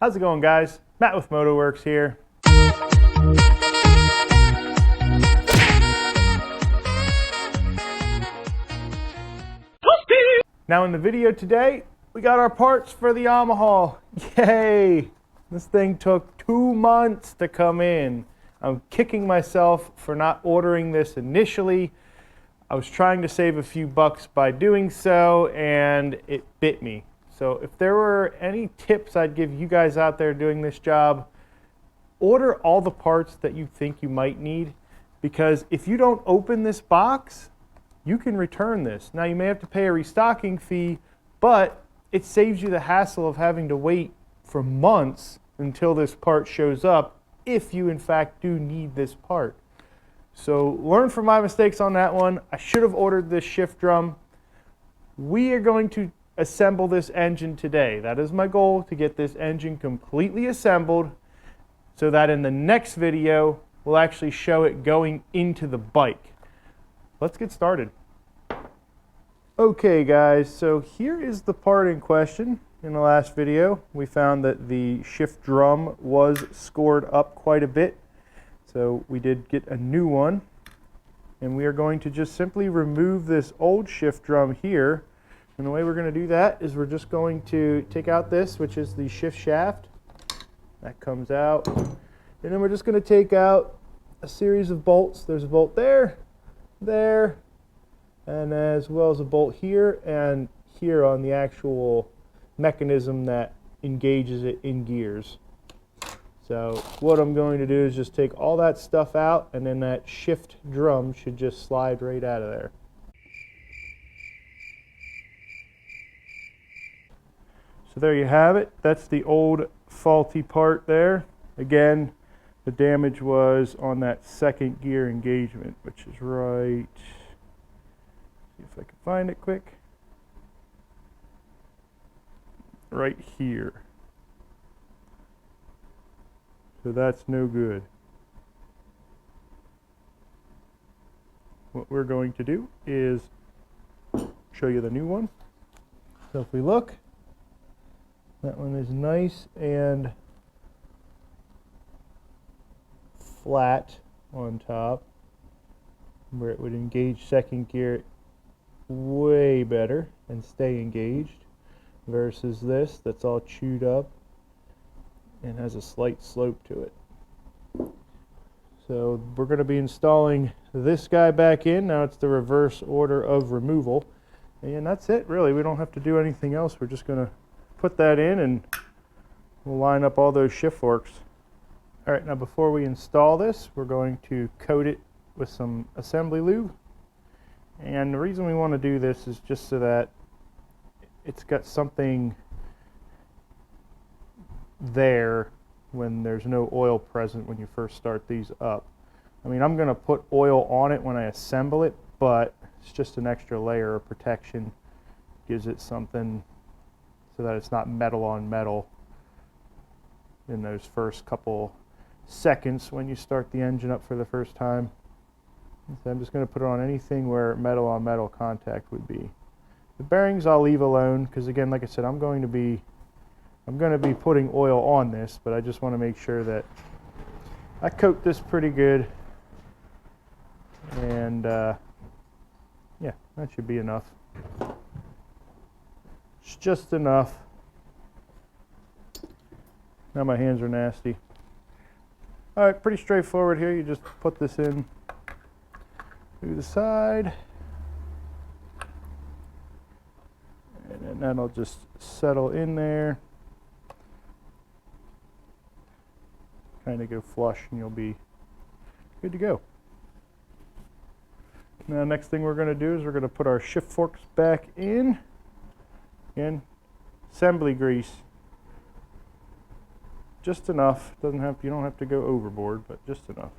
How's it going, guys? Matt with MotoWorks here. Now in the video today, we got our parts for the Yamaha. Yay! This thing took 2 months to come in. I'm kicking myself for not ordering this initially. I was trying to save a few bucks by doing so, and it bit me. So if there were any tips I'd give you guys out there doing this job, order all the parts that you think you might need, because if you don't open this box, you can return this. Now you may have to pay a restocking fee, but it saves you the hassle of having to wait for months until this part shows up, if you in fact do need this part. So learn from my mistakes on that one. I should have ordered this shift drum. We are going to assemble this engine today. That is my goal, to get this engine completely assembled so that in the next video we'll actually show it going into the bike. Let's get started. Okay guys, so here is the part in question. In the last video we found that the shift drum was scored up quite a bit, so we did get a new one, and we are going to just simply remove this old shift drum here. And the way we're going to do that is we're just going to take out this, which is the shift shaft. That comes out. And then we're just going to take out a series of bolts. There's a bolt there, there, and as well as a bolt here and here on the actual mechanism that engages it in gears. So what I'm going to do is just take all that stuff out, and then that shift drum should just slide right out of there. So there you have it. That's the old faulty part there. Again, the damage was on that second gear engagement, which is right, see if I can find it quick, right here. So that's no good. What we're going to do is show you the new one. So if we look, that one is nice and flat on top, where it would engage second gear way better and stay engaged, versus this that's all chewed up and has a slight slope to it. So we're going to be installing this guy back in. Now it's the reverse order of removal, and that's it really. We don't have to do anything else. We're just going to put that in and we'll line up all those shift forks. Alright, now before we install this, we're going to coat it with some assembly lube. And the reason we want to do this is just so that it's got something there when there's no oil present when you first start these up. I mean, I'm going to put oil on it when I assemble it, but it's just an extra layer of protection. Gives it something so that it's not metal on metal in those first couple seconds when you start the engine up for the first time. So I'm just going to put it on anything where metal on metal contact would be. The bearings I'll leave alone, because again, like I said, I'm going to be putting oil on this, but I just want to make sure that I coat this pretty good, and yeah, that should be enough. It's just enough. Now my hands are nasty. Alright, pretty straightforward here. You just put this in through the side, and then that'll just settle in there. Kind of go flush and you'll be good to go. Now next thing we're going to do is we're going to put our shift forks back in. Again, assembly grease, just enough. You don't have to go overboard, but just enough.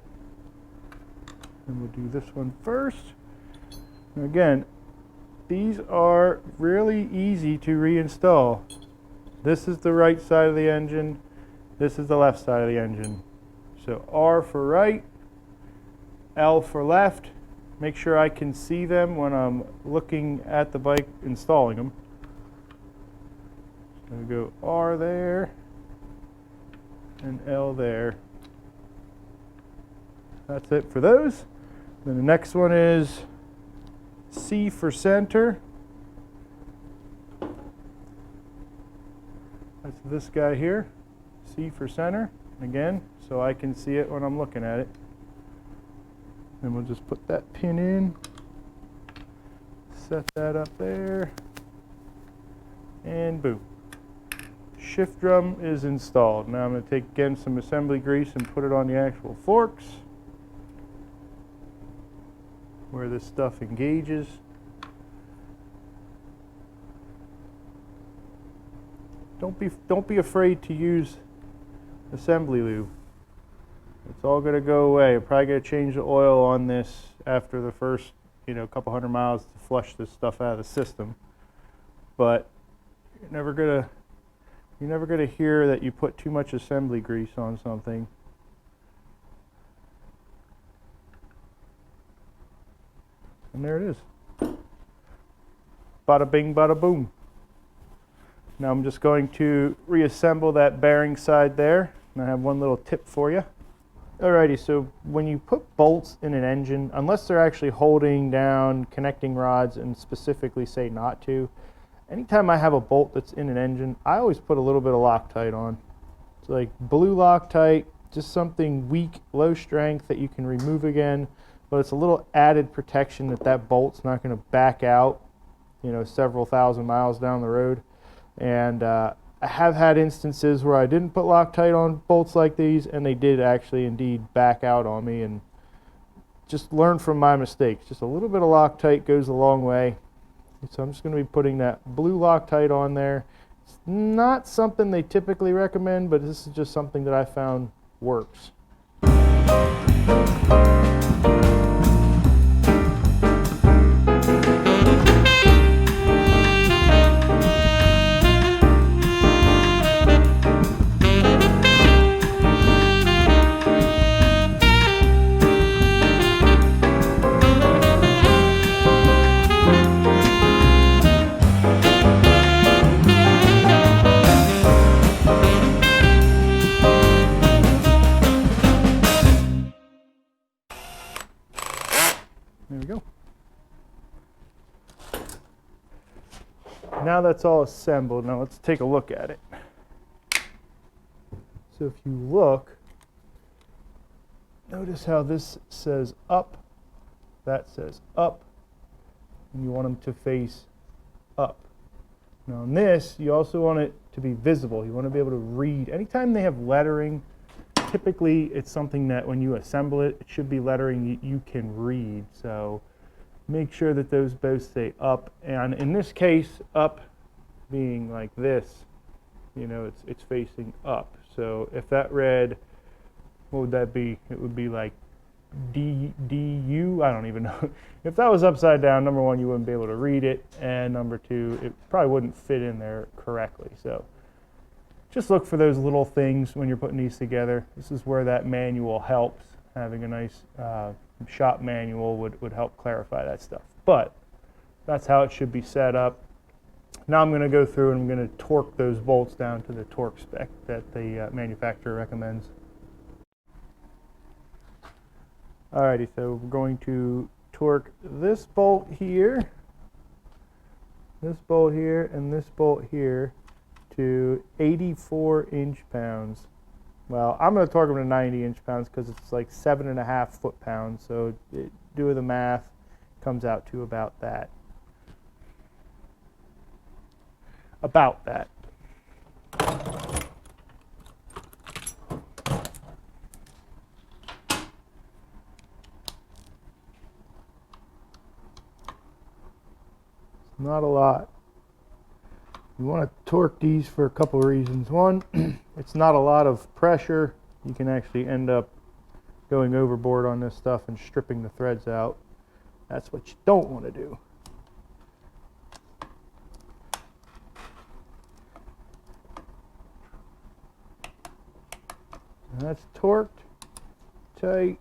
And we'll do this one first. And again, these are really easy to reinstall. This is the right side of the engine. This is the left side of the engine. So R for right, L for left. Make sure I can see them when I'm looking at the bike installing them. So we go R there, L there. That's it for those. Then the next one is C for center. That's this guy here, C for center. Again, so I can see it when I'm looking at it. Then we'll just put that pin in, set that up there, and boom. Shift drum is installed. Now I'm going to take again some assembly grease and put it on the actual forks where this stuff engages. Don't be afraid to use assembly lube. It's all going to go away. I'm probably going to change the oil on this after the first, couple hundred miles to flush this stuff out of the system. But you're never gonna hear that you put too much assembly grease on something. And there it is. Bada bing, bada boom. Now I'm just going to reassemble that bearing side there. And I have one little tip for you. Alrighty, so when you put bolts in an engine, unless they're actually holding down connecting rods and specifically say not to, anytime I have a bolt that's in an engine, I always put a little bit of Loctite on. It's like blue Loctite, just something weak, low strength that you can remove again, but it's a little added protection that that bolt's not going to back out, several thousand miles down the road. And I have had instances where I didn't put Loctite on bolts like these, and they did actually indeed back out on me. And just learn from my mistakes. Just a little bit of Loctite goes a long way. So I'm just going to be putting that blue Loctite on there. It's not something they typically recommend, but this is just something that I found works. There we go. Now that's all assembled. Now let's take a look at it. So if you look, notice how this says up, that says up, and you want them to face up. Now on this, you also want it to be visible. You want to be able to read. Anytime they have lettering, typically it's something that when you assemble it, it should be lettering you can read. So make sure that those both say up. And in this case, up being like this, it's facing up. So if that read, what would that be? It would be like DU, I don't even know. If that was upside down, number one, you wouldn't be able to read it. And number two, it probably wouldn't fit in there correctly. So just look for those little things when you're putting these together. This is where that manual helps. Having a nice shop manual would help clarify that stuff. But that's how it should be set up. Now I'm going to go through and I'm going to torque those bolts down to the torque spec that the manufacturer recommends. Alrighty, so we're going to torque this bolt here, and this bolt here to 84 inch-pounds. Well, I'm going to torque them to 90 inch-pounds because it's like 7.5 foot-pounds. So doing the math comes out to about that. About that. It's not a lot. You want to torque these for a couple of reasons. One, it's not a lot of pressure. You can actually end up going overboard on this stuff and stripping the threads out. That's what you don't want to do. And that's torqued tight.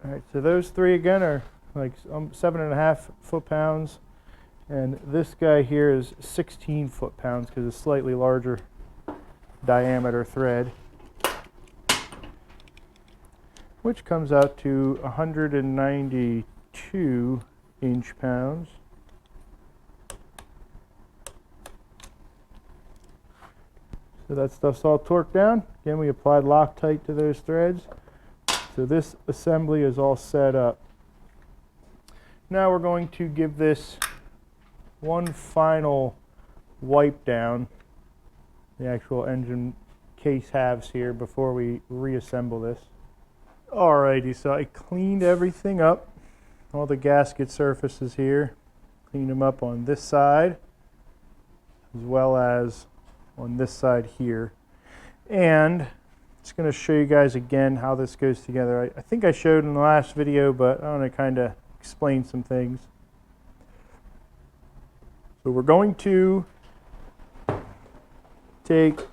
All right, so those three again are like 7.5 foot-pounds. And this guy here is 16 foot-pounds because it's slightly larger diameter thread, which comes out to 192 inch-pounds. So that stuff's all torqued down. Again, we applied Loctite to those threads. So this assembly is all set up. Now we're going to give this one final wipe down, the actual engine case halves here, before we reassemble this. Alrighty, so I cleaned everything up. All the gasket surfaces here. Cleaned them up on this side, as well as on this side here. And just going to show you guys again how this goes together. I think I showed in the last video, but I want to kind of explain some things. So we're going to take the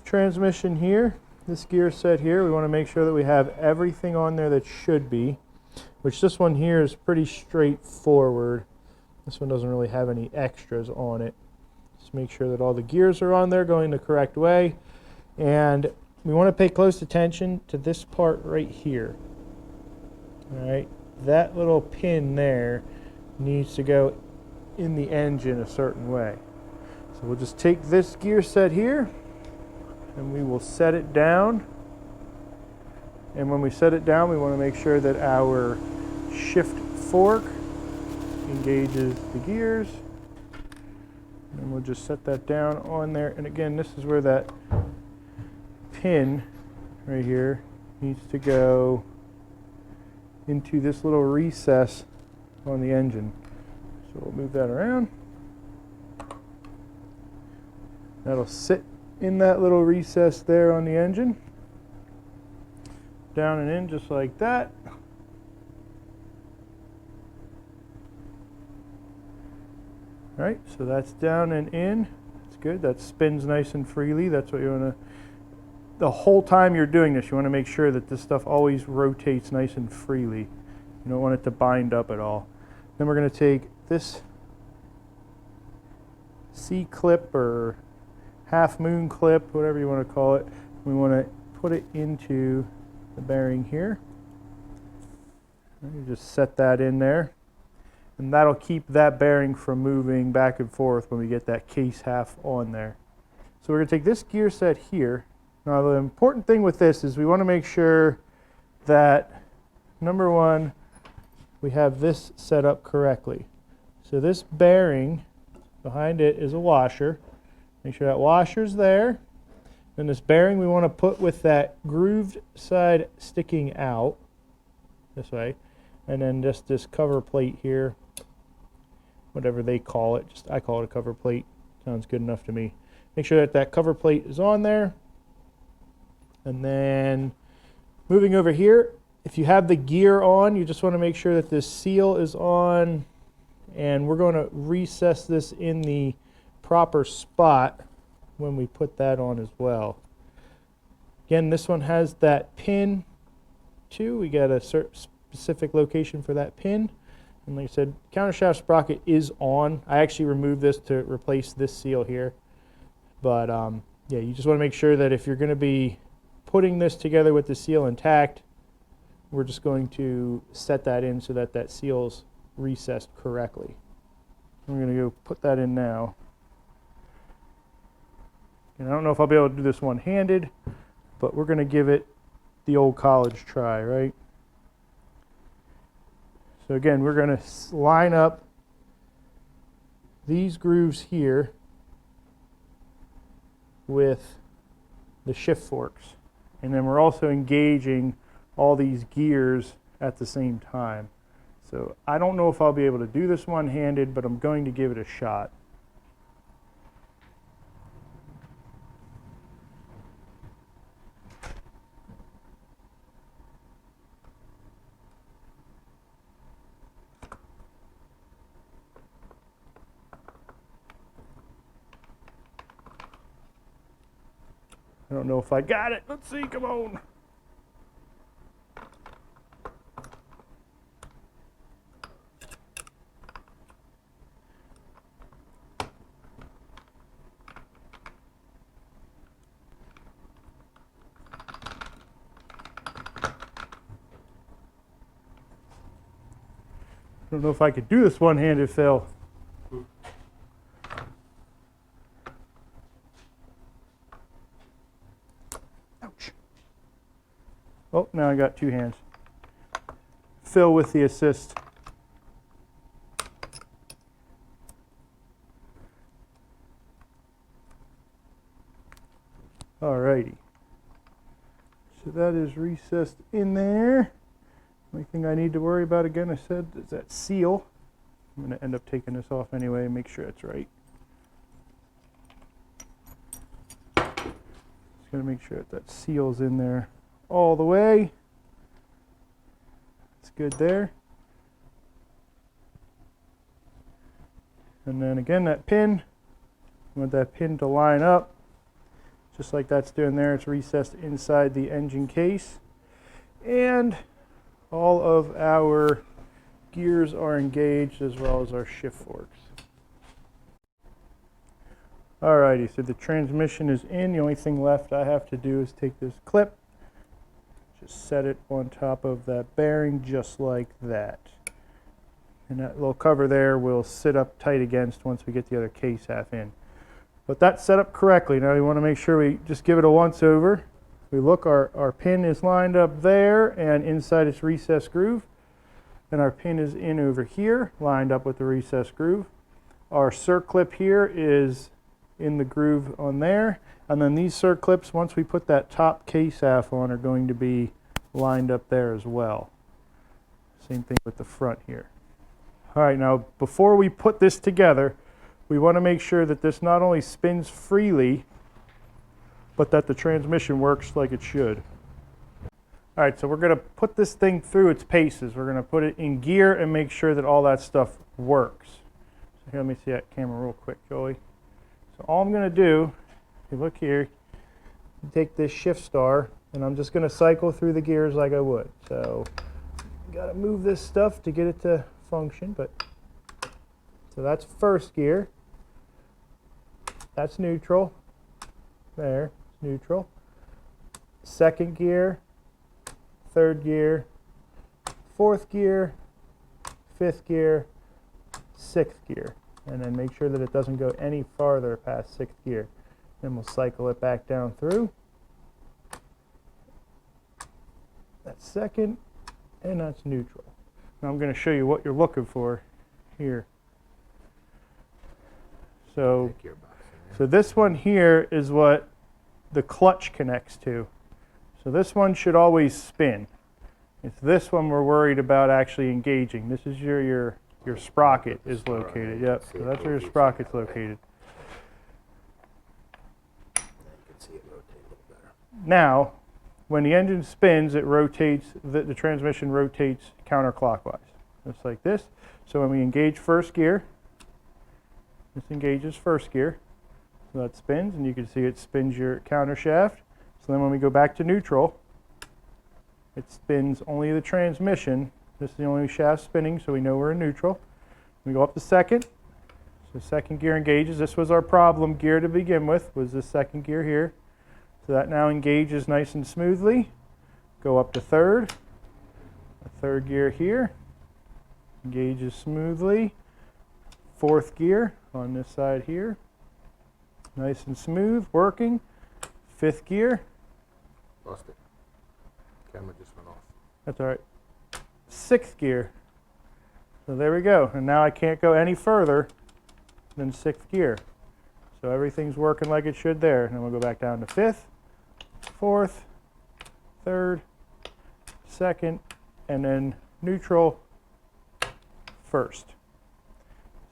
transmission here, this gear set here. We want to make sure that we have everything on there that should be, which this one here is pretty straightforward. This one doesn't really have any extras on it. Just make sure that all the gears are on there going the correct way. And we want to pay close attention to this part right here. All right, that little pin there needs to go in the engine a certain way. So we'll just take this gear set here and we will set it down. And when we set it down, we want to make sure that our shift fork engages the gears. And we'll just set that down on there. And again, this is where that pin right here needs to go into this little recess on the engine. So we'll move that around. That'll sit in that little recess there on the engine. Down and in just like that. All right, so that's down and in. That's good. That spins nice and freely. That's what you want to. The whole time you're doing this, you want to make sure that this stuff always rotates nice and freely. You don't want it to bind up at all. Then we're going to take this C-clip or half moon clip, whatever you want to call it. We want to put it into the bearing here. You just set that in there. And that'll keep that bearing from moving back and forth when we get that case half on there. So we're going to take this gear set here. Now the important thing with this is we want to make sure that, number one, we have this set up correctly. So this bearing, behind it is a washer. Make sure that washer's there. Then this bearing we want to put with that grooved side sticking out this way. And then just this cover plate here, whatever they call it, I call it a cover plate. Sounds good enough to me. Make sure that that cover plate is on there. And then moving over here, if you have the gear on, you just want to make sure that this seal is on, and we're going to recess this in the proper spot when we put that on as well. Again, this one has that pin too. We got a specific location for that pin. And like I said, countershaft sprocket is on. I actually removed this to replace this seal here. But yeah, you just want to make sure that if you're going to be putting this together with the seal intact, we're just going to set that in so that that seal's recessed correctly. I'm going to go put that in now. And I don't know if I'll be able to do this one-handed, but we're going to give it the old college try, right? So again, we're going to line up these grooves here with the shift forks. And then we're also engaging all these gears at the same time. So I don't know if I'll be able to do this one-handed, but I'm going to give it a shot. I don't know if I got it. Let's see, come on. don't know if I could do this one-handed, Phil. Ouch. Oh, now I got two hands. Phil with the assist. Alrighty. So that is recessed in there. Only thing I need to worry about, again, I said, is that seal. I'm going to end up taking this off anyway and make sure it's right. Just going to make sure that seal's in there all the way. It's good there. And then again, that pin, I want that pin to line up. Just like that's doing there, it's recessed inside the engine case. And all of our gears are engaged as well as our shift forks. Alrighty, so the transmission is in. The only thing left I have to do is take this clip, just set it on top of that bearing just like that. And that little cover there will sit up tight against once we get the other case half in. But that's set up correctly. Now we want to make sure we just give it a once over. We look, our pin is lined up there and inside its recessed groove. And our pin is in over here, lined up with the recessed groove. Our circlip here is in the groove on there. And then these circlips, once we put that top case half on, are going to be lined up there as well. Same thing with the front here. All right, now before we put this together, we want to make sure that this not only spins freely, but that the transmission works like it should. All right, so we're going to put this thing through its paces. We're going to put it in gear and make sure that all that stuff works. So here, let me see that camera real quick, Joey. So all I'm going to do, if you look here, you take this shift star, and I'm just going to cycle through the gears like I would. So you got to move this stuff to get it to function, but so that's first gear. That's neutral. There, neutral. Second gear, third gear, fourth gear, fifth gear, sixth gear. And then make sure that it doesn't go any farther past sixth gear. Then we'll cycle it back down through. That's second, and that's neutral. Now I'm going to show you what you're looking for here. So this one here is what the clutch connects to. So this one should always spin. It's this one we're worried about actually engaging. This is your sprocket is located. Yep, so that's where your sprocket's located. You can see it rotate a little better. Now, when the engine spins, it rotates, the transmission rotates counterclockwise, just like this. So when we engage first gear, this engages first gear, so that spins, and you can see it spins your counter shaft. So then when we go back to neutral, it spins only the transmission. This is the only shaft spinning, so we know we're in neutral. We go up to second, so second gear engages. This was our problem gear to begin with, was this second gear here. So that now engages nice and smoothly. Go up to third, a third gear here, engages smoothly. Fourth gear on this side here, nice and smooth, working. Fifth gear. Lost it. Camera just went off. That's all right. Sixth gear. So there we go. And now I can't go any further than sixth gear. So everything's working like it should there. And then we'll go back down to fifth, fourth, third, second, and then neutral first.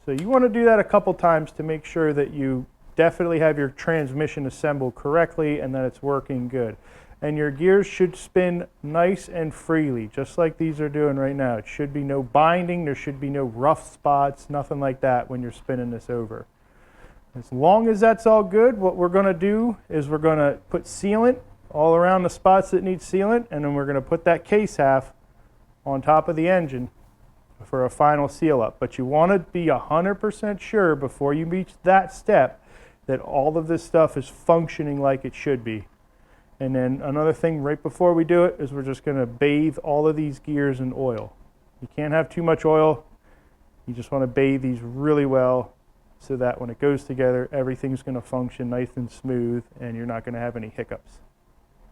So you want to do that a couple times to make sure that you definitely have your transmission assembled correctly and that it's working good. And your gears should spin nice and freely, just like these are doing right now. It should be no binding, there should be no rough spots, nothing like that when you're spinning this over. As long as that's all good, what we're going to do is we're going to put sealant all around the spots that need sealant, and then we're going to put that case half on top of the engine for a final seal up. But you want to be 100% sure before you reach that step that all of this stuff is functioning like it should be. And then another thing right before we do it is we're just going to bathe all of these gears in oil. You can't have too much oil. You just want to bathe these really well so that when it goes together, everything's going to function nice and smooth and you're not going to have any hiccups.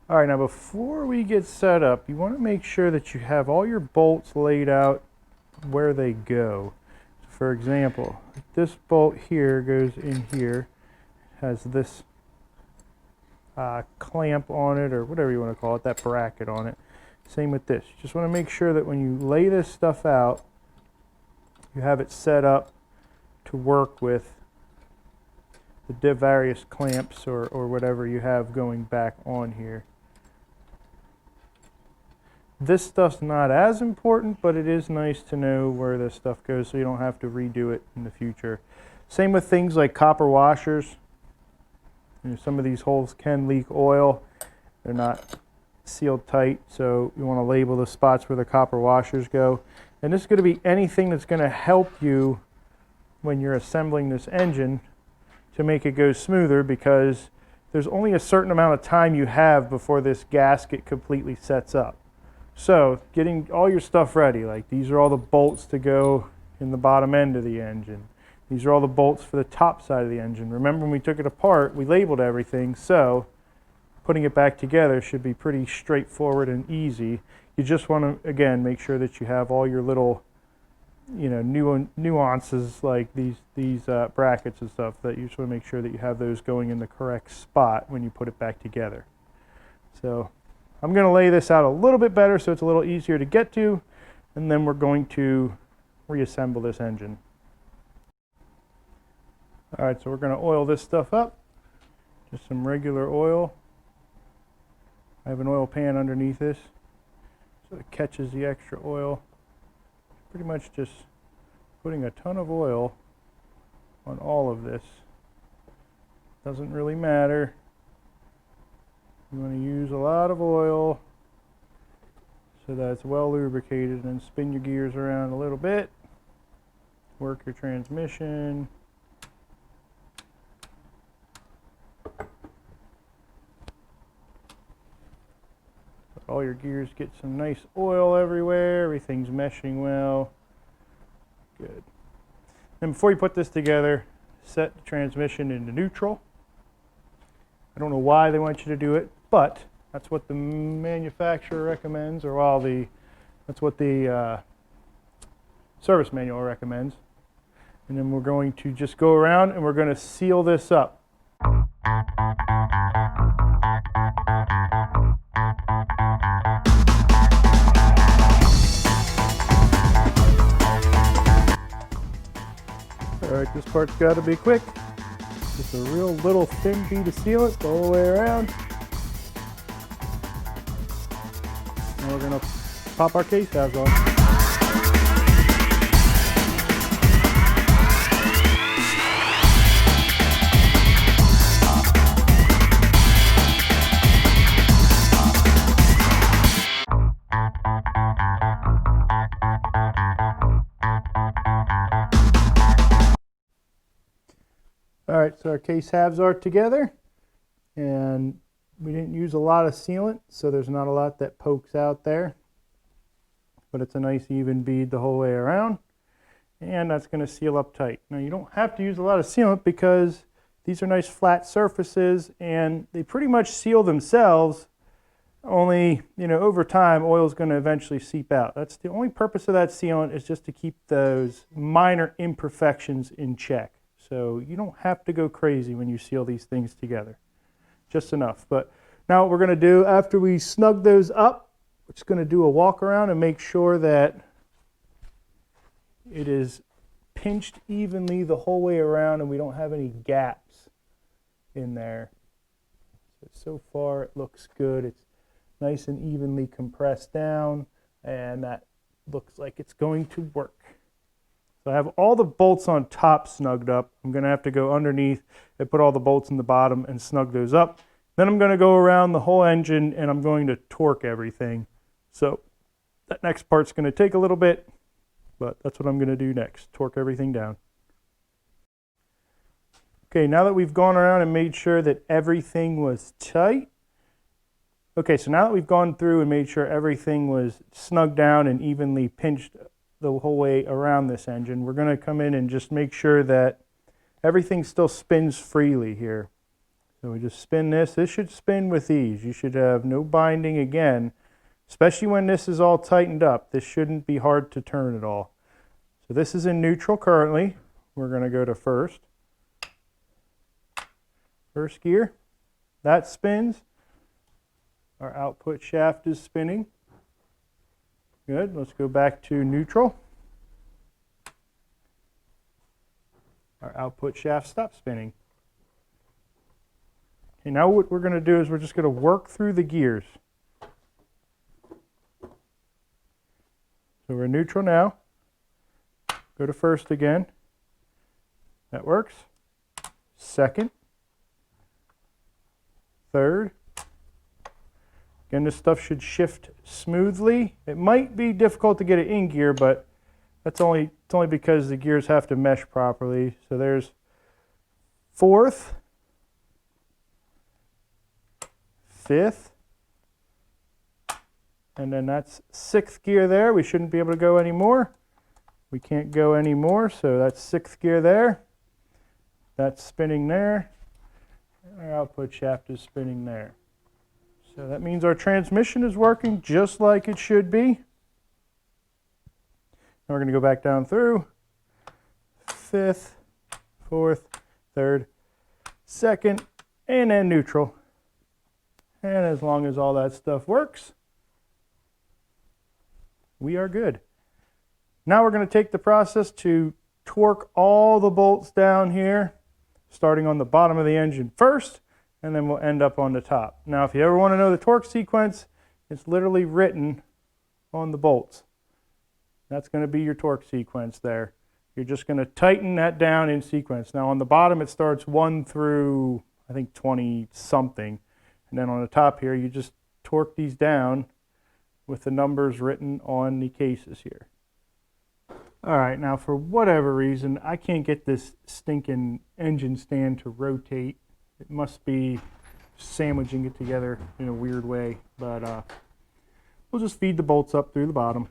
All right, now before we get set up, you want to make sure that you have all your bolts laid out where they go. For example, this bolt here goes in here, has this clamp on it, or whatever you want to call it, that bracket on it. Same with this. You just want to make sure that when you lay this stuff out, you have it set up to work with the various clamps or whatever you have going back on here. This stuff's not as important, but it is nice to know where this stuff goes so you don't have to redo it in the future. Same with things like copper washers. You know, some of these holes can leak oil. They're not sealed tight, so you want to label the spots where the copper washers go. And this is going to be anything that's going to help you when you're assembling this engine to make it go smoother, because there's only a certain amount of time you have before this gasket completely sets up. So getting all your stuff ready, like these are all the bolts to go in the bottom end of the engine. These are all the bolts for the top side of the engine. Remember when we took it apart, we labeled everything, so putting it back together should be pretty straightforward and easy. You just want to, again, make sure that you have all your little, you know, nuances like these brackets and stuff, that you just want to make sure that you have those going in the correct spot when you put it back together. So I'm going to lay this out a little bit better so it's a little easier to get to, and then we're going to reassemble this engine. All right, so we're going to oil this stuff up. Just some regular oil. I have an oil pan underneath this so it catches the extra oil. Pretty much just putting a ton of oil on all of this. Doesn't really matter. You want to use a lot of oil so that it's well lubricated, and then spin your gears around a little bit. Work your transmission. All your gears get some nice oil everywhere. Everything's meshing well. Good. And before you put this together, set the transmission into neutral. I don't know why they want you to do it, but that's what the manufacturer recommends, or that's what the service manual recommends. And then we're going to just go around and we're going to seal this up. Alright, this part's got to be quick. Just a real little thin bead of sealant the whole way around. And we're going to pop our case halves on. Alright, so our case halves are together, and we didn't use a lot of sealant, so there's not a lot that pokes out there, but it's a nice even bead the whole way around, and that's going to seal up tight. Now you don't have to use a lot of sealant because these are nice flat surfaces and they pretty much seal themselves, only, you know, over time oil is going to eventually seep out. That's the only purpose of that sealant, is just to keep those minor imperfections in check. So you don't have to go crazy when you seal these things together. Just enough. But now what we're going to do, after we snug those up, we're just going to do a walk around and make sure that it is pinched evenly the whole way around and we don't have any gaps in there. So far it looks good. It's nice and evenly compressed down, and that looks like it's going to work. So I have all the bolts on top snugged up. I'm going to have to go underneath and put all the bolts in the bottom and snug those up. Then I'm going to go around the whole engine and I'm going to torque everything. So that next part's going to take a little bit, but that's what I'm going to do next, torque everything down. Okay, now that we've gone around and made sure that everything was tight. Okay, so now that we've gone through and made sure everything was snugged down and evenly pinched the whole way around this engine. We're going to come in and just make sure that everything still spins freely here. So we just spin this. This should spin with ease. You should have no binding again, especially when this is all tightened up. This shouldn't be hard to turn at all. So this is in neutral currently. We're going to go to first. First gear. That spins. Our output shaft is spinning. Good. Let's go back to neutral. Our output shaft stops spinning. Okay, now what we're going to do is we're just going to work through the gears. So we're neutral now. Go to first again. That works. Second. Third. Again, this stuff should shift smoothly. It might be difficult to get it in gear, but it's only because the gears have to mesh properly. So there's fourth. Fifth, and then that's sixth gear there. We shouldn't be able to go anymore. We can't go anymore, so that's sixth gear there. That's spinning there. Our output shaft is spinning there. So that means our transmission is working just like it should be. Now we're going to go back down through. Fifth, fourth, third, second, and then neutral. And as long as all that stuff works, we are good. Now we're going to take the process to torque all the bolts down here, starting on the bottom of the engine first, and then we'll end up on the top. Now, if you ever want to know the torque sequence, it's literally written on the bolts. That's going to be your torque sequence there. You're just going to tighten that down in sequence. Now, on the bottom, it starts 1 through, I think, 20 something. And then on the top here, you just torque these down with the numbers written on the cases here. All right, now for whatever reason, I can't get this stinking engine stand to rotate. It must be sandwiching it together in a weird way, but we'll just feed the bolts up through the bottom.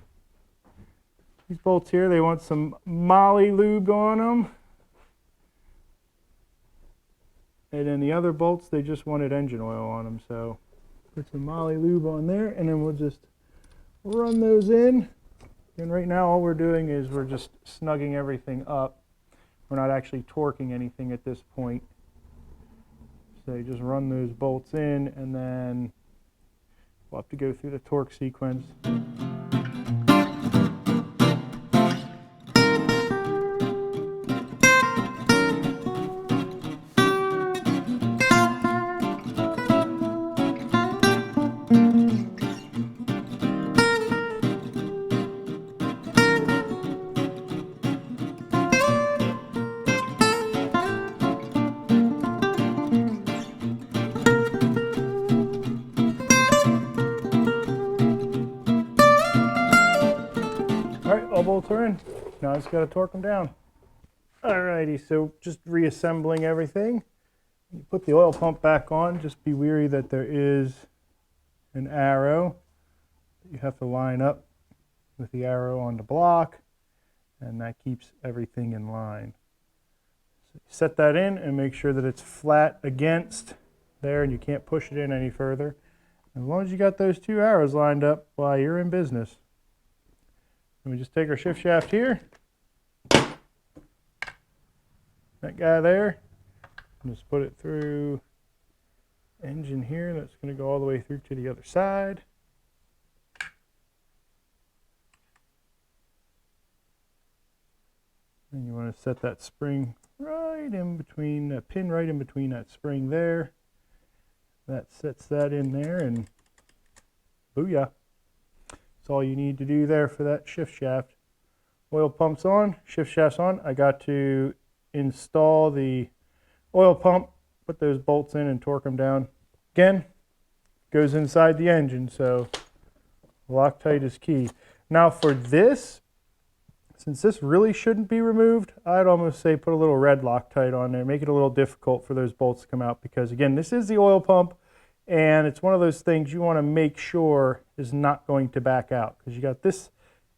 These bolts here, they want some moly lube on them. And then the other bolts, they just wanted engine oil on them. So put some moly lube on there, and then we'll just run those in. And right now all we're doing is we're just snugging everything up. We're not actually torquing anything at this point. So you just run those bolts in, and then we'll have to go through the torque sequence. All bolts are in. Now I just got to torque them down. Alrighty, so just reassembling everything. You put the oil pump back on. Just be wary that there is an arrow that you have to line up with the arrow on the block, and that keeps everything in line. So set that in and make sure that it's flat against there, and you can't push it in any further. As long as you got those two arrows lined up, why, you're in business. And we just take our shift shaft here, that guy there, and just put it through engine here. That's going to go all the way through to the other side. And you want to set that spring right in between, that pin right in between that spring there. That sets that in there, and booyah. That's all you need to do there for that shift shaft. Oil pump's on, shift shaft's on. I got to install the oil pump, put those bolts in and torque them down. Again, goes inside the engine, so Loctite is key. Now for this, since this really shouldn't be removed, I'd almost say put a little red Loctite on there, make it a little difficult for those bolts to come out, because again, this is the oil pump, and it's one of those things you want to make sure is not going to back out, because you got this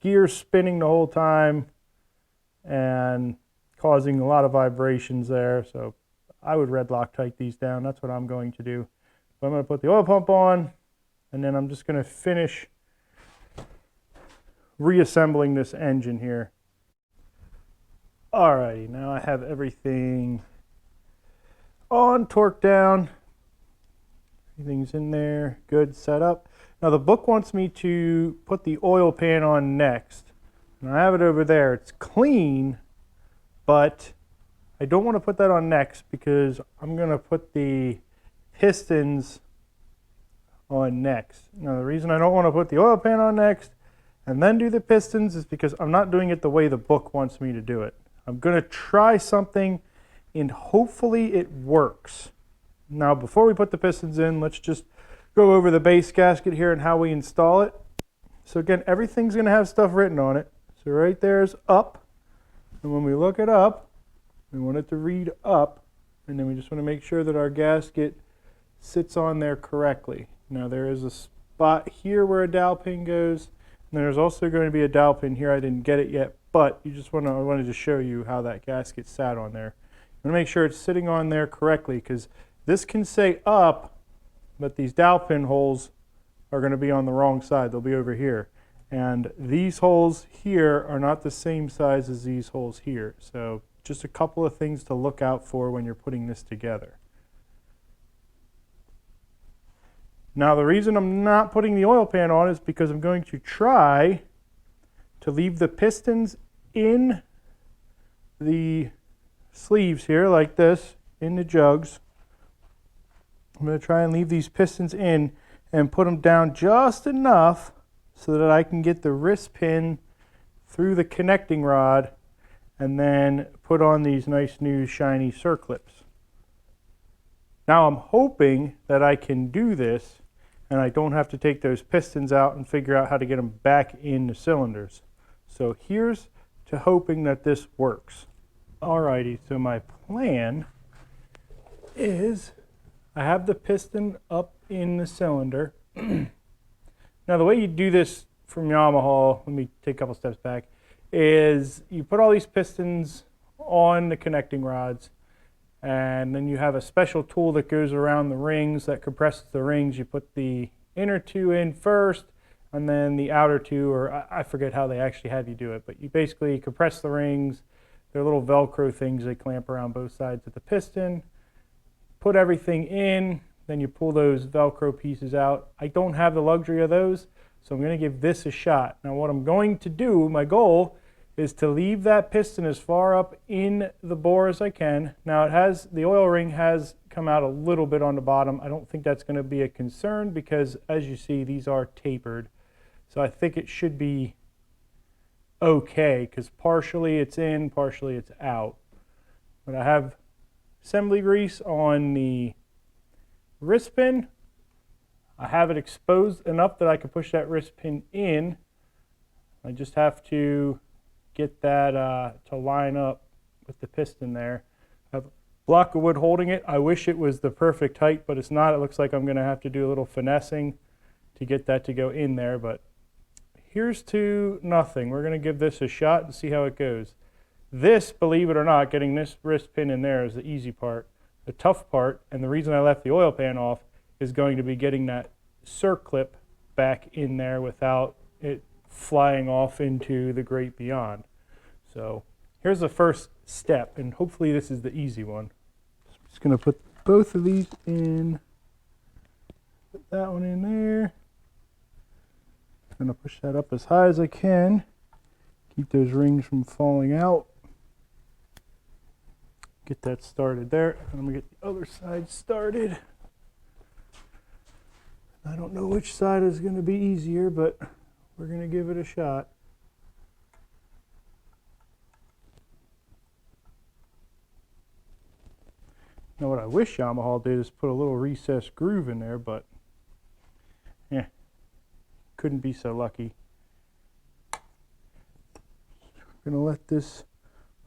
gears spinning the whole time and causing a lot of vibrations there. So I would red Loctite these down. That's what I'm going to do. So I'm going to put the oil pump on, and then I'm just going to finish reassembling this engine here. Alrighty, now I have everything on, torque down. Everything's in there, good, set up. Now the book wants me to put the oil pan on next. And I have it over there. It's clean, but I don't want to put that on next because I'm going to put the pistons on next. Now the reason I don't want to put the oil pan on next and then do the pistons is because I'm not doing it the way the book wants me to do it. I'm going to try something and hopefully it works. Now before we put the pistons in, let's just go over the base gasket here and how we install it. So again, everything's going to have stuff written on it. So right there is up, and when we look it up, we want it to read up, and then we just want to make sure that our gasket sits on there correctly. Now there is a spot here where a dowel pin goes, and there's also going to be a dowel pin here. I didn't get it yet, but I wanted to show you how that gasket sat on there. I'm going to make sure it's sitting on there correctly because this can say up, but these dowel pin holes are going to be on the wrong side. They'll be over here. And these holes here are not the same size as these holes here. So just a couple of things to look out for when you're putting this together. Now the reason I'm not putting the oil pan on is because I'm going to try to leave the pistons in the sleeves here like this, in the jugs. I'm going to try and leave these pistons in and put them down just enough so that I can get the wrist pin through the connecting rod and then put on these nice new shiny circlips. Now I'm hoping that I can do this and I don't have to take those pistons out and figure out how to get them back in the cylinders. So here's to hoping that this works. Alrighty, so my plan is I have the piston up in the cylinder. Now the way you do this from Yamaha, let me take a couple steps back, is you put all these pistons on the connecting rods and then you have a special tool that goes around the rings that compresses the rings. You put the inner two in first and then the outer two, or I forget how they actually have you do it, but you basically compress the rings. They're little Velcro things they clamp around both sides of the piston. Put everything in, then you pull those Velcro pieces out. I don't have the luxury of those, so I'm going to give this a shot. Now what I'm going to do, my goal, is to leave that piston as far up in the bore as I can. Now the oil ring has come out a little bit on the bottom. I don't think that's going to be a concern because as you see, these are tapered. So I think it should be okay because partially it's in, partially it's out. But I have assembly grease on the wrist pin. I have it exposed enough that I can push that wrist pin in. I just have to get that to line up with the piston there. I have a block of wood holding it. I wish it was the perfect height, but it's not. It looks like I'm going to have to do a little finessing to get that to go in there, but here's to nothing. We're going to give this a shot and see how it goes. This, believe it or not, getting this wrist pin in there is the easy part. The tough part, and the reason I left the oil pan off, is going to be getting that circlip back in there without it flying off into the great beyond. So here's the first step, and hopefully this is the easy one. So I'm just going to put both of these in. Put that one in there. I'm going to push that up as high as I can. Keep those rings from falling out. Get that started there. I'm going to get the other side started. I don't know which side is going to be easier, but we're going to give it a shot. Now what I wish Yamaha did is put a little recessed groove in there, but couldn't be so lucky. I'm going to let this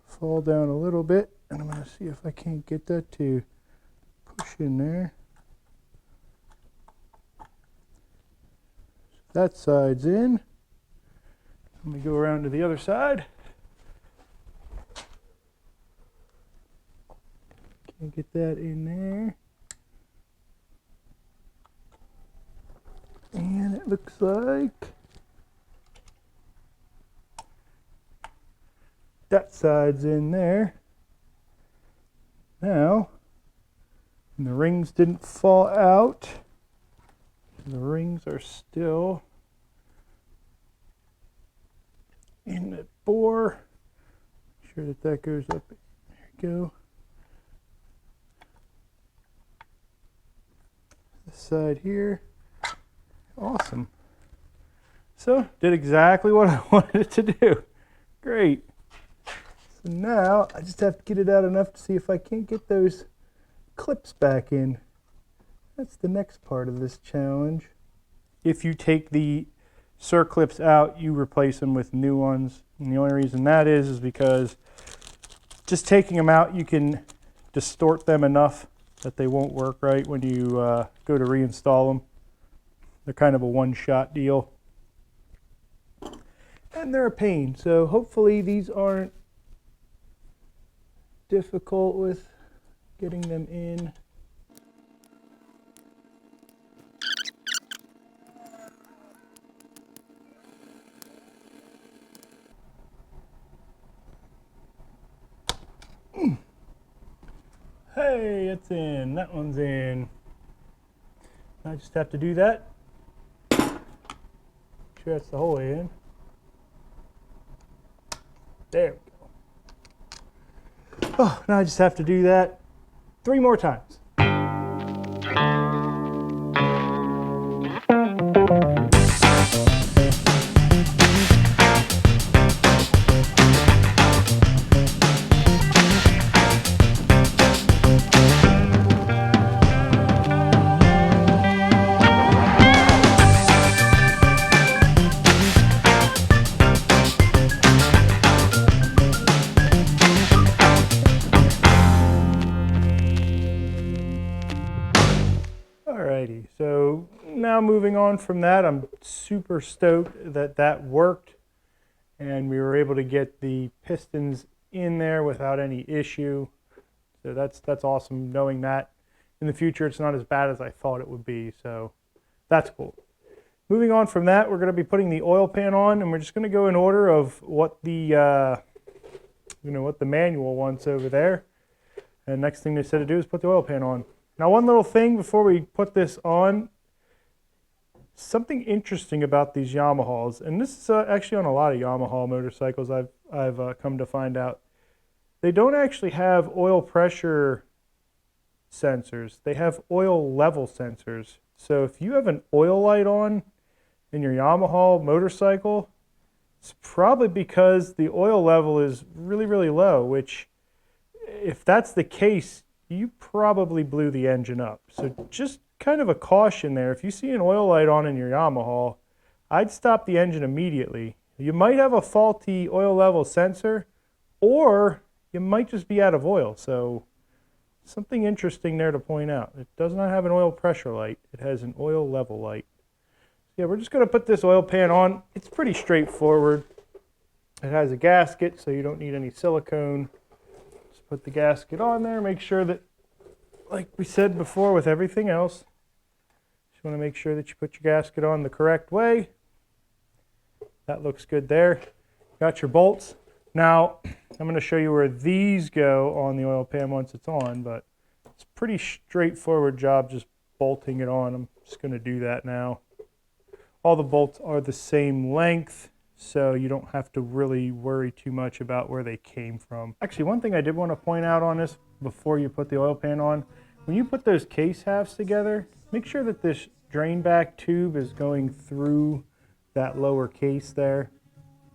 fall down a little bit, and I'm going to see if I can't get that to push in there. That side's in. Let me go around to the other side. Can't get that in there. And it looks like that side's in there. Now, and the rings didn't fall out. The rings are still in the bore. Make sure that that goes up. There you go. This side here. Awesome. So, did exactly what I wanted it to do. Great. So now, I just have to get it out enough to see if I can't get those clips back in. That's the next part of this challenge. If you take the circlips out, you replace them with new ones. And the only reason that is because just taking them out, you can distort them enough that they won't work right when you go to reinstall them. They're kind of a one-shot deal. And they're a pain, so hopefully these aren't difficult with getting them in. Hey, it's in. That one's in. I just have to do that. Sure that's the whole way in. There we go. Oh, now I just have to do that 3 more times. Alrighty, so now moving on from that, I'm super stoked that that worked and we were able to get the pistons in there without any issue. So that's awesome knowing that in the future it's not as bad as I thought it would be, so that's cool. Moving on from that, we're going to be putting the oil pan on, and we're just going to go in order of what the what the manual wants over there. And next thing they said to do is put the oil pan on. Now, one little thing before we put this on, something interesting about these Yamahas, and this is actually on a lot of Yamaha motorcycles I've come to find out, they don't actually have oil pressure sensors. They have oil level sensors. So if you have an oil light on in your Yamaha motorcycle, it's probably because the oil level is really, really low, which if that's the case, you probably blew the engine up. So just kind of a caution there. If you see an oil light on in your Yamaha, I'd stop the engine immediately. You might have a faulty oil level sensor, or you might just be out of oil. So something interesting there to point out. It does not have an oil pressure light. It has an oil level light. So yeah, we're just going to put this oil pan on. It's pretty straightforward. It has a gasket, so you don't need any silicone. Put the gasket on there, make sure that, like we said before with everything else, just want to make sure that you put your gasket on the correct way. That looks good there. Got your bolts. Now, I'm going to show you where these go on the oil pan once it's on, but it's a pretty straightforward job just bolting it on. I'm just going to do that now. All the bolts are the same length, so you don't have to really worry too much about where they came from. Actually, one thing I did want to point out on this before you put the oil pan on, when you put those case halves together, make sure that this drain back tube is going through that lower case there.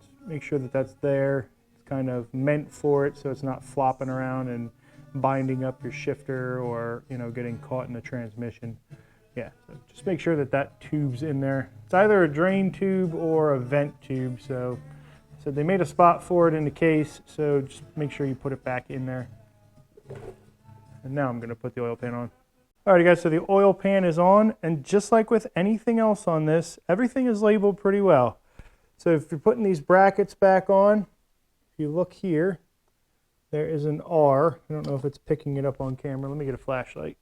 Just make sure that that's there. It's kind of meant for it, so it's not flopping around and binding up your shifter or, getting caught in the transmission. Yeah, so just make sure that that tube's in there. It's either a drain tube or a vent tube, so they made a spot for it in the case, so just make sure you put it back in there. And now I'm going to put the oil pan on. Alright guys, so the oil pan is on, and just like with anything else on this, everything is labeled pretty well. So if you're putting these brackets back on, if you look here, there is an R. I don't know if it's picking it up on camera. Let me get a flashlight.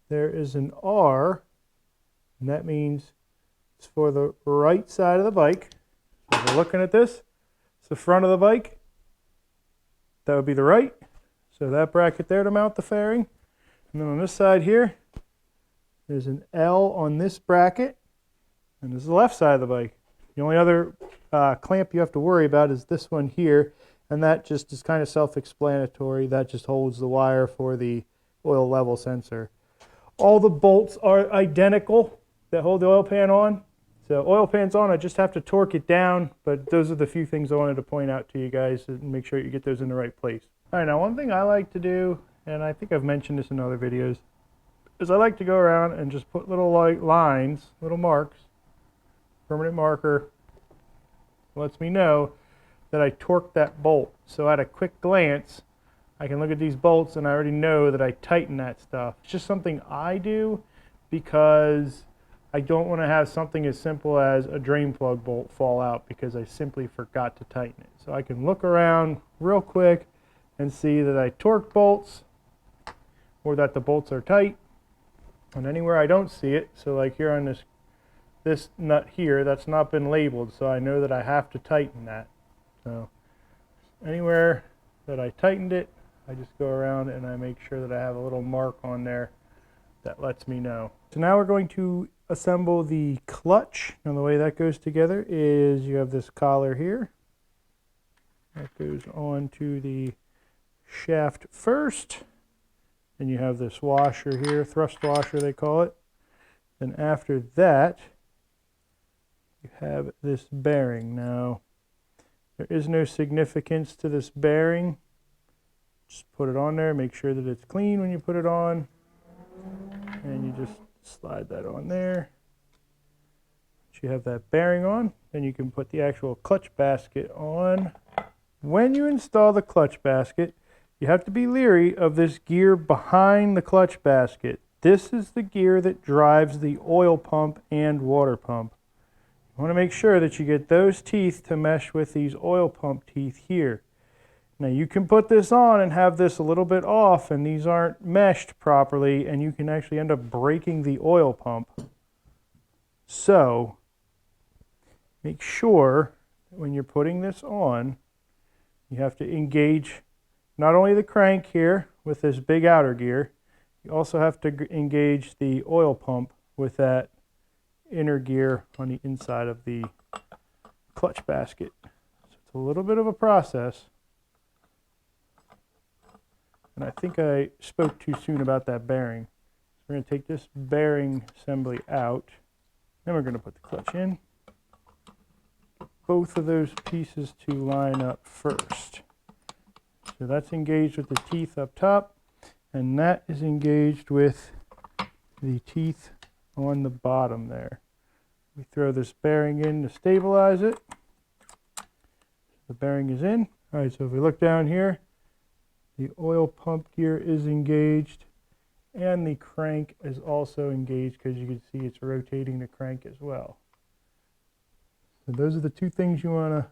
There is an R, and that means it's for the right side of the bike. So if we're looking at this, it's the front of the bike. That would be the right. So that bracket there to mount the fairing. And then on this side here, there's an L on this bracket, and this is the left side of the bike. The only other clamp you have to worry about is this one here, and that just is kind of self-explanatory. That just holds the wire for the oil level sensor. All the bolts are identical that hold the oil pan on. So oil pan's on, I just have to torque it down, but those are the few things I wanted to point out to you guys and make sure you get those in the right place. All right, now one thing I like to do, and I think I've mentioned this in other videos, is I like to go around and just put little lines, little marks, permanent marker, lets me know that I torqued that bolt. So at a quick glance, I can look at these bolts and I already know that I tighten that stuff. It's just something I do because I don't want to have something as simple as a drain plug bolt fall out because I simply forgot to tighten it. So I can look around real quick and see that I torque bolts or that the bolts are tight. And anywhere I don't see it, so like here on this nut here, that's not been labeled, so I know that I have to tighten that. So anywhere that I tightened it, I just go around and I make sure that I have a little mark on there that lets me know. So now we're going to assemble the clutch. And the way that goes together is you have this collar here. That goes on to the shaft first. Then you have this washer here, thrust washer they call it. Then after that, you have this bearing. Now, there is no significance to this bearing. Just put it on there, make sure that it's clean when you put it on. And you just slide that on there. Once you have that bearing on, then you can put the actual clutch basket on. When you install the clutch basket, you have to be leery of this gear behind the clutch basket. This is the gear that drives the oil pump and water pump. You want to make sure that you get those teeth to mesh with these oil pump teeth here. Now you can put this on and have this a little bit off and these aren't meshed properly and you can actually end up breaking the oil pump. So make sure that when you're putting this on, you have to engage not only the crank here with this big outer gear, you also have to engage the oil pump with that inner gear on the inside of the clutch basket. So it's a little bit of a process. And I think I spoke too soon about that bearing. So we're going to take this bearing assembly out. Then we're going to put the clutch in. Both of those pieces to line up first. So that's engaged with the teeth up top, and that is engaged with the teeth on the bottom there. We throw this bearing in to stabilize it. The bearing is in. All right, so if we look down here, the oil pump gear is engaged, and the crank is also engaged because you can see it's rotating the crank as well. So those are the two things you want to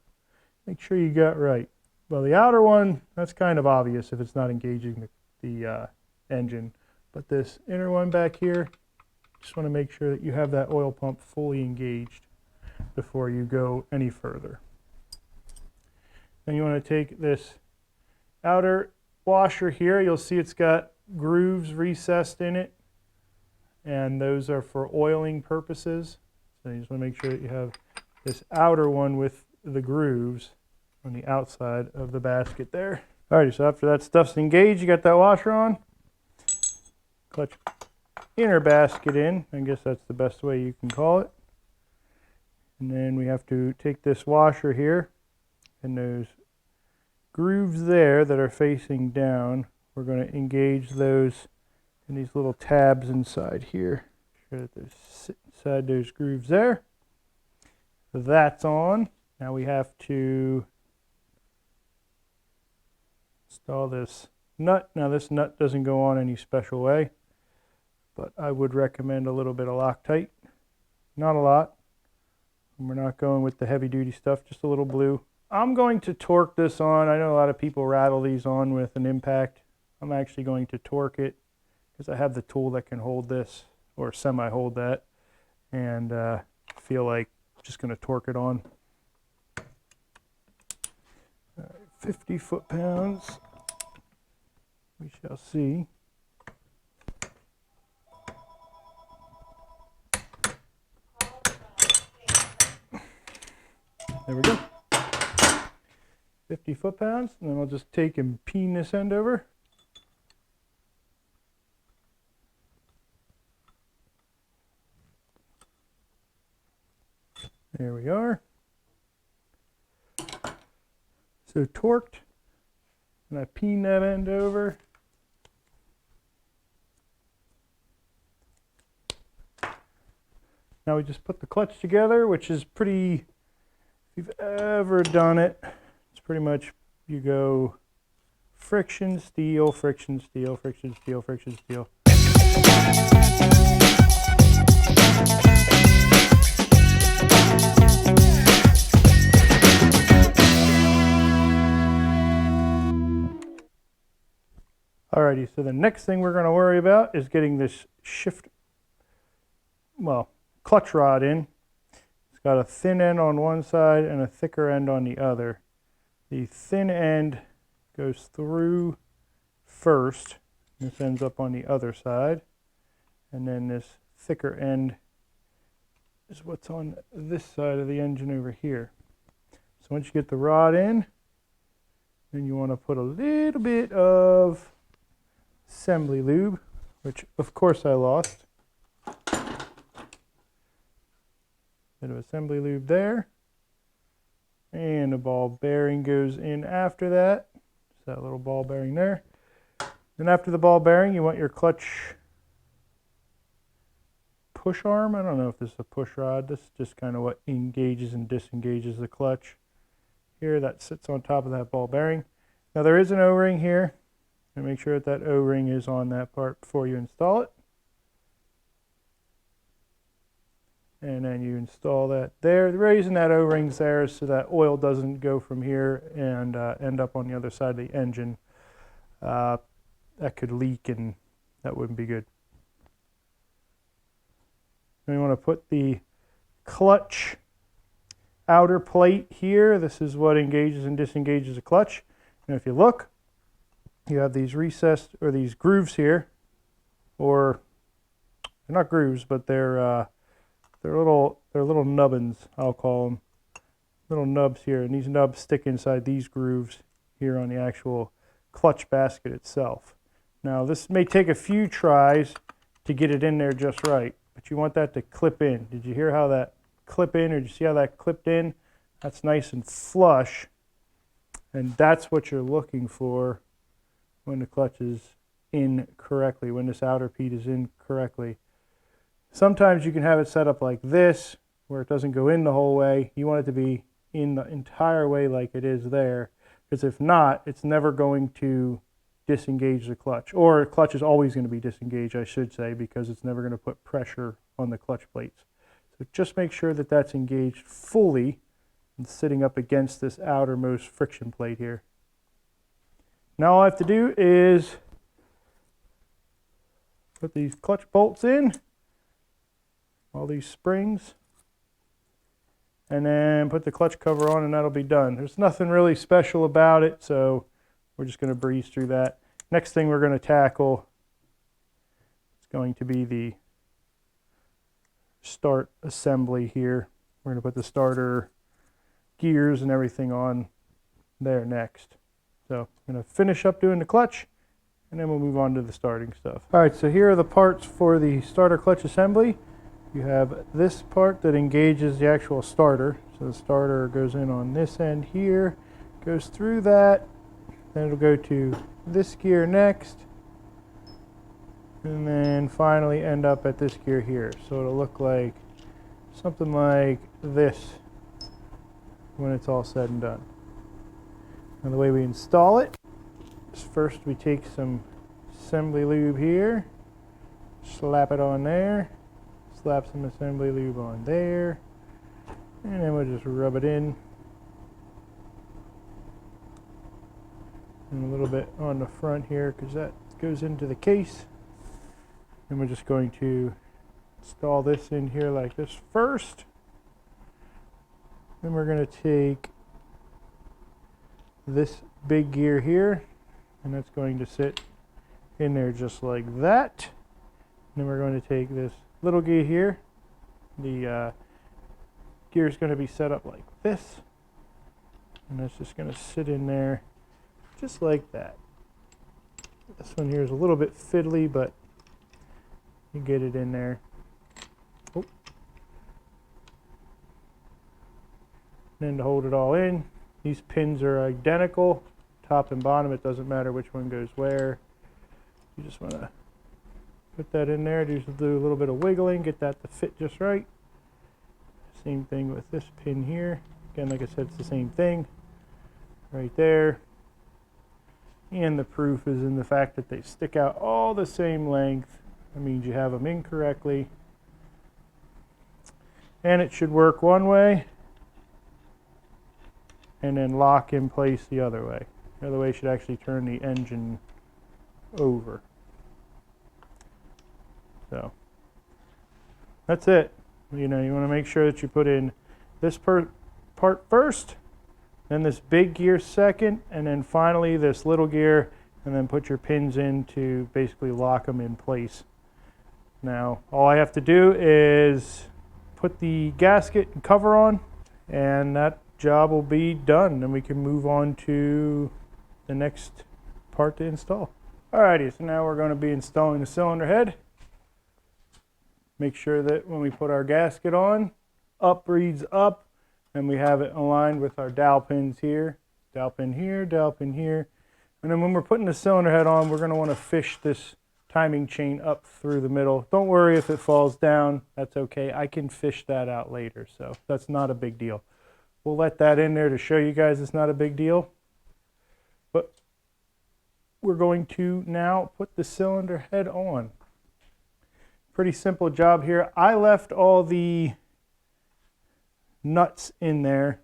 make sure you got right. Well, the outer one, that's kind of obvious if it's not engaging the engine. But this inner one back here, just want to make sure that you have that oil pump fully engaged before you go any further. Then you want to take this outer washer here. You'll see it's got grooves recessed in it, and those are for oiling purposes. So you just want to make sure that you have this outer one with the grooves on the outside of the basket there. Alrighty, so after that stuff's engaged, you got that washer on. Clutch inner basket in. I guess that's the best way you can call it. And then we have to take this washer here and those grooves there that are facing down, we're going to engage those in these little tabs inside here. Make sure that those sit inside those grooves there. That's on. Now we have to install this nut. Now this nut doesn't go on any special way, but I would recommend a little bit of Loctite not a lot. And we're not going with the heavy duty stuff, just a little blue. I'm going to torque this on. I know a lot of people rattle these on with an impact. I'm actually going to torque it because I have the tool that can hold this, or semi-hold that, and feel like just going to torque it on. 50 foot-pounds. We shall see. There we go. 50 foot-pounds, and then I'll just take and peen this end over. There we are. So torqued, and I peen that end over. Now we just put the clutch together, which is pretty, if you've ever done it, it's pretty much you go friction, steel, friction, steel, friction, steel, friction, steel. Alrighty, so the next thing we're going to worry about is getting this clutch rod in. It's got a thin end on one side and a thicker end on the other. The thin end goes through first. This ends up on the other side. And then this thicker end is what's on this side of the engine over here. So once you get the rod in, then you want to put a little bit of assembly lube, which of course I lost. Bit of assembly lube there. And the ball bearing goes in after that. Just that little ball bearing there. Then after the ball bearing, you want your clutch push arm. I don't know if this is a push rod. This is just kind of what engages and disengages the clutch. Here, that sits on top of that ball bearing. Now there is an O-ring here. And make sure that that O-ring is on that part before you install it. And then you install that there. The reason that O-ring's there is so that oil doesn't go from here and end up on the other side of the engine. That could leak and that wouldn't be good. Then you want to put the clutch outer plate here. This is what engages and disengages the clutch. And if you look, you have these recessed, or these grooves here, or they're not grooves, but they're little nubbins, I'll call them. Little nubs here, and these nubs stick inside these grooves here on the actual clutch basket itself. Now this may take a few tries to get it in there just right, but you want that to clip in. Did you hear how that clipped in, or did you see how that clipped in? That's nice and flush, and that's what you're looking for when the clutch is in correctly, when this outer piece is in correctly. Sometimes you can have it set up like this, where it doesn't go in the whole way. You want it to be in the entire way like it is there, because if not, it's never going to disengage the clutch. Or the clutch is always going to be disengaged, I should say, because it's never going to put pressure on the clutch plates. So just make sure that that's engaged fully and sitting up against this outermost friction plate here. Now all I have to do is put these clutch bolts in, all these springs, and then put the clutch cover on, and that'll be done. There's nothing really special about it, so we're just going to breeze through that. Next thing we're going to tackle is going to be the start assembly here. We're going to put the starter gears and everything on there next. So I'm going to finish up doing the clutch, and then we'll move on to the starting stuff. All right, so here are the parts for the starter clutch assembly. You have this part that engages the actual starter. So the starter goes in on this end here, goes through that, then it'll go to this gear next, and then finally end up at this gear here. So it'll look like something like this when it's all said and done. Now the way we install it is first we take some assembly lube here, slap it on there, slap some assembly lube on there, and then we'll just rub it in. And a little bit on the front here because that goes into the case. And we're just going to install this in here like this first. Then we're going to take this big gear here, and that's going to sit in there just like that. And then we're going to take this little gear here. The gear is going to be set up like this, and that's just going to sit in there just like that. This one here is a little bit fiddly, but you get it in there. Oh. And then to hold it all in, these pins are identical, top and bottom. It doesn't matter which one goes where. You just want to put that in there, do a little bit of wiggling, get that to fit just right. Same thing with this pin here. Again, like I said, it's the same thing right there. And the proof is in the fact that they stick out all the same length. That means you have them in correctly. And it should work one way and then lock in place the other way. The other way should actually turn the engine over. So that's it. You know, you want to make sure that you put in this part first, then this big gear second, and then finally this little gear, and then put your pins in to basically lock them in place. Now, all I have to do is put the gasket and cover on, and that job will be done, and we can move on to the next part to install. Alrighty, so now we're going to be installing the cylinder head. Make sure that when we put our gasket on, up reads up, and we have it aligned with our dowel pins here. Dowel pin here, dowel pin here. And then when we're putting the cylinder head on, we're going to want to fish this timing chain up through the middle. Don't worry if it falls down, that's okay. I can fish that out later, so that's not a big deal. We'll let that in there to show you guys it's not a big deal. But we're going to now put the cylinder head on. Pretty simple job here. I left all the nuts in there,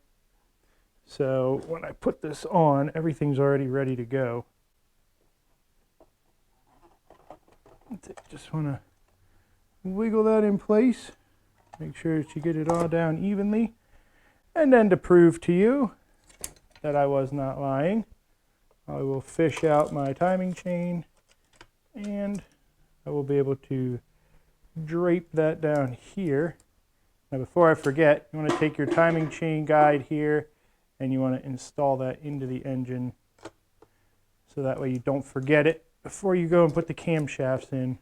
so when I put this on, everything's already ready to go. Just want to wiggle that in place, make sure that you get it all down evenly, and then to prove to you that I was not lying, I will fish out my timing chain, and I will be able to drape that down here. Now before I forget, you want to take your timing chain guide here and you want to install that into the engine so that way you don't forget it before you go and put the camshafts in.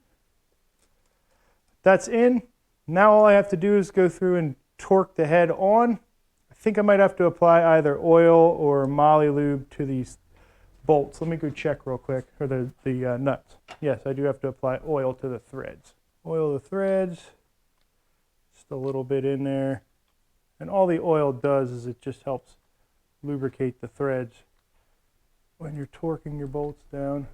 That's in. Now all I have to do is go through and torque the head on. I think I might have to apply either oil or moly lube to these bolts. Let me go check real quick, or the nuts. Yes, I do have to apply oil to the threads. Oil the threads. A little bit in there, and all the oil does is it just helps lubricate the threads when you're torquing your bolts down.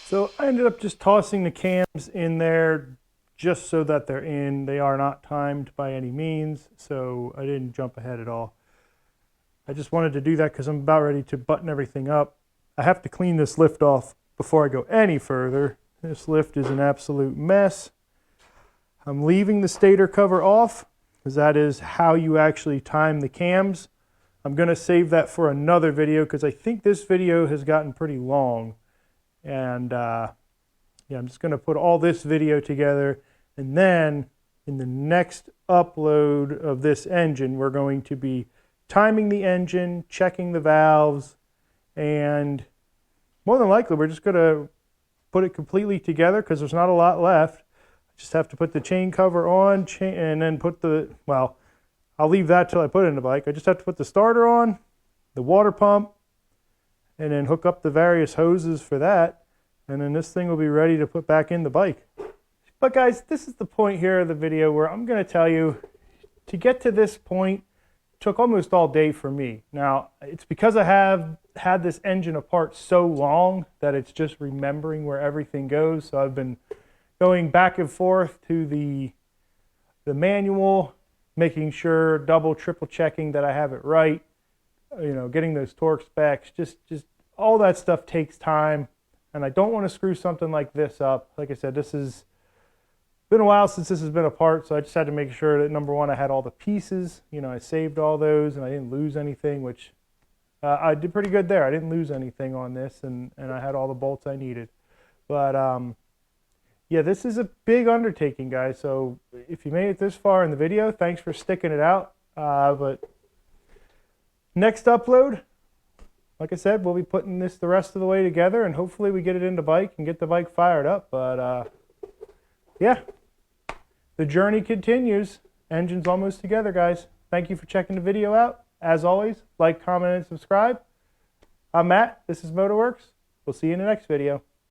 So I ended up just tossing the cams in there just so that they're in. They are not timed by any means, so I didn't jump ahead at all. I just wanted to do that because I'm about ready to button everything up. I have to clean this lift off before I go any further. This lift is an absolute mess. I'm leaving the stator cover off because that is how you actually time the cams. I'm going to save that for another video because I think this video has gotten pretty long. And yeah, I'm just going to put all this video together, and then in the next upload of this engine, we're going to be timing the engine, checking the valves, and more than likely we're just going to put it completely together because there's not a lot left. Just have to put the chain cover on and then put the, well, I'll leave that till I put it in the bike. I just have to put the starter on, the water pump, and then hook up the various hoses for that. And then this thing will be ready to put back in the bike. But guys, this is the point here of the video where I'm going to tell you, to get to this point took almost all day for me. Now, it's because I have had this engine apart so long that it's just remembering where everything goes. So I've been going back and forth to the manual, making sure, double, triple checking that I have it right, you know, getting those torque specs, just all that stuff takes time. And I don't want to screw something like this up. Like I said, this has been a while since this has been apart, so I just had to make sure that, number one, I had all the pieces. You know, I saved all those and I didn't lose anything, which I did pretty good there. I didn't lose anything on this, and I had all the bolts I needed. But yeah, this is a big undertaking, guys. So if you made it this far in the video, thanks for sticking it out. But next upload, like I said, we'll be putting this the rest of the way together, and hopefully we get it into bike and get the bike fired up. But yeah, the journey continues. Engine's almost together, guys. Thank you for checking the video out. As always, like, comment, and subscribe. I'm Matt. This is Motorworks. We'll see you in the next video.